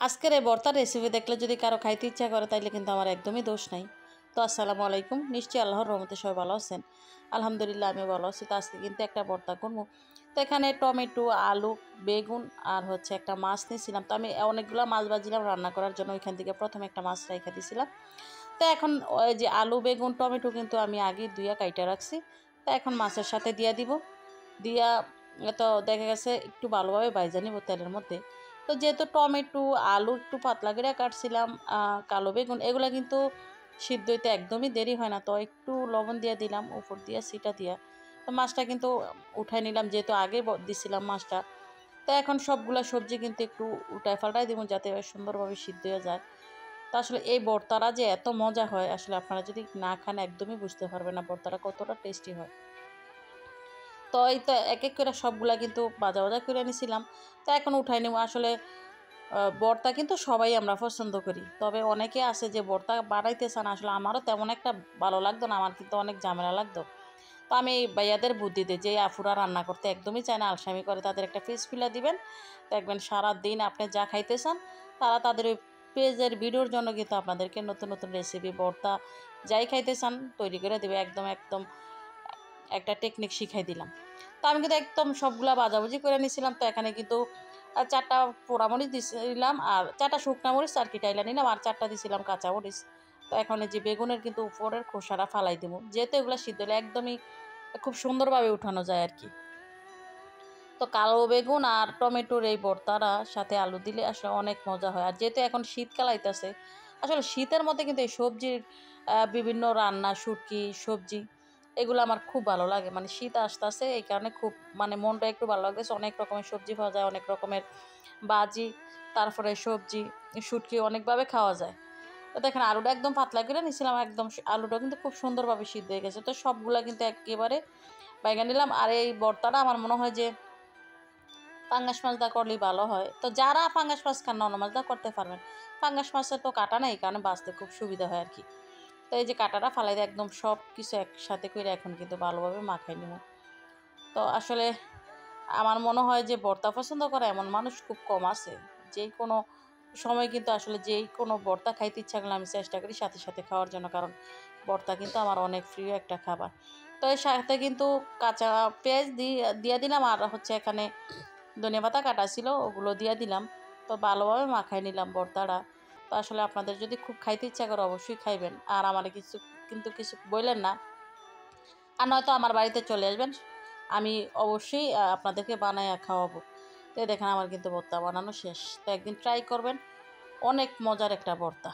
আজকের এই ভর্তার রেসিপি দেখলে যদি কারো খাইতে ইচ্ছা করে তাইলে কিন্তু আমার একদমই দোষ নাই। তো আসসালামু আলাইকুম, নিশ্চয়ই আল্লাহর রহমতে সবাই ভালো আছেন। আলহামদুলিল্লাহ আমি ভালো আছি। তো আজকে কিন্তু একটা ভর্তা করবো। তো এখানে টমেটো, আলু, বেগুন আর হচ্ছে একটা মাছ নিয়েছিলাম। তো আমি অনেকগুলো মাছ ভাজিলাম রান্না করার জন্য, ওইখান থেকে প্রথমে একটা মাছ রেখে দিয়েছিলাম। তো এখন ওই যে আলু, বেগুন, টমেটো কিন্তু আমি আগে ধুইয়া কাইটা রাখছি। তো এখন মাছের সাথে দিয়া দিব। দিয়া তো দেখা গেছে একটু ভালোভাবে ভাইজা নিব তেলের মধ্যে। তো যেহেতু টমেটো, আলু একটু পাতলা করে কাটছিলাম, কালো বেগুন এগুলো কিন্তু সিদ্ধ হইতে একদমই দেরি হয় না। তো একটু লবণ দিয়ে দিলাম উপর দিয়ে সিটা দিয়া। তো মাছটা কিন্তু উঠাই নিলাম, যেহেতু আগে দিছিলাম মাছটা। তো এখন সবগুলা সবজি কিন্তু একটু উল্টায় পাল্টাই দিব যাতে সুন্দরভাবে সিদ্ধ হয়ে যায়। তো আসলে এই ভর্তাটা যে এত মজা হয়, আসলে আপনারা যদি না খান একদমই বুঝতে পারবেন না ভর্তাটা কতটা টেস্টি হয়। তো এই তো এক এক করে সবগুলা কিন্তু ভাজা ভাজা করে নিয়েছিলাম। তো এখন উঠাই নেব। আসলে ভর্তা কিন্তু সবাই আমরা পছন্দ করি, তবে অনেকে আছে যে ভর্তা বানাইতে চান। আসলে আমারও তেমন একটা ভালো লাগতো না, আমার কিন্তু অনেক ঝামেলা লাগতো। তো আমি এই ভাইয়াদের বুদ্ধি দিই যে আফুরা রান্না করতে একদমই চায় না, আলসামি করে, তাদের একটা পেজ খুলে দিবেন, দেখবেন সারাদিন আপনি যা খাইতে চান তারা তাদের ওই পেজের ভিডিওর জন্য কিন্তু আপনাদেরকে নতুন নতুন রেসিপি, ভর্তা যাই খাইতে চান তৈরি করে দেবে। একদম একদম একটা টেকনিক শিখাই দিলাম। তো আমি কিন্তু একদম সবগুলা ভাজাভুজি করে নিয়েছিলাম। তো এখানে কিন্তু 4টা পোড়ামরিচ দিছিলাম, আর 4টা শুকনা মরিচ আর কি টাইলা নিলাম, আর 4টা দিছিলাম কাঁচা মরিচ। তো এখন এই যে বেগুনের কিন্তু উপরের খোসাটা ফালাই দেবো, যেহেতু এগুলো সিদ্ধ হলে একদমই খুব সুন্দরভাবে উঠানো যায় আর কি। তো কালো বেগুন আর টমেটোর এই ভর্তাটা সাথে আলু দিলে আসলে অনেক মজা হয়। আর যেহেতু এখন শীতকাল আইতাছে, আসলে শীতের মধ্যে কিন্তু এই সবজির বিভিন্ন রান্না, শুটকি, সবজি এগুলো আমার খুব ভালো লাগে। মানে শীত আসতেছে এই কারণে খুব মানে মনটা একটু ভালো লাগতেছে। অনেক রকমের সবজি পাওয়া যায়, অনেক রকমের বাজি, তারপরে সবজি, শুটকি অনেকভাবে খাওয়া যায়। তো দেখেন আলুটা একদম পাতলা করে নিয়েছিলাম, একদম আলুটা কিন্তু খুব সুন্দরভাবে সিদ্ধ হয়ে গেছে। তো সবগুলা কিন্তু একেবারে বাইগা নিলাম। আর এই ভর্তাটা আমার মনে হয় যে পাঙ্গাস মাছ দা করলেই ভালো হয়। তো যারা পাঙ্গাস মাছ খান না অন্য মাছ দা করতে পারবেন। পাঙ্গাস মাছের তো কাটা নাই, এই কারণে বাঁচতে খুব সুবিধা হয় আর কি। তো এই যে কাটাটা ফালাই দিয়ে একদম সব কিছু একসাথে করে এখন কিন্তু ভালোভাবে মাখাই নিব। তো আসলে আমার মনে হয় যে ভর্তা পছন্দ করে এমন মানুষ খুব কম আছে। যেই কোনো সময় কিন্তু আসলে যেই কোনো ভর্তা খাইতে ইচ্ছা করলে আমি চেষ্টা করি সাথে সাথে খাওয়ার জন্য, কারণ ভর্তা কিন্তু আমার অনেক প্রিয় একটা খাবার। তো এর সাথে কিন্তু কাঁচা পেঁয়াজ দিয়ে দিলাম, আর হচ্ছে এখানে ধনেপাতা কাটা ছিল ওগুলো দিয়ে দিলাম। তো ভালোভাবে মাখাই নিলাম ভর্তাটা। তো আসলে আপনাদের যদি খুব খাইতে ইচ্ছা করে অবশ্যই খাইবেন, আর আমার কিছু বললেন না, আর নয়তো আমার বাড়িতে চলে আসবেন, আমি অবশ্যই আপনাদেরকে বানাইয়া খাওয়াবো। তো দেখেন আমার কিন্তু ভর্তা বানানো শেষ। তো একদিন ট্রাই করবেন, অনেক মজার একটা ভর্তা।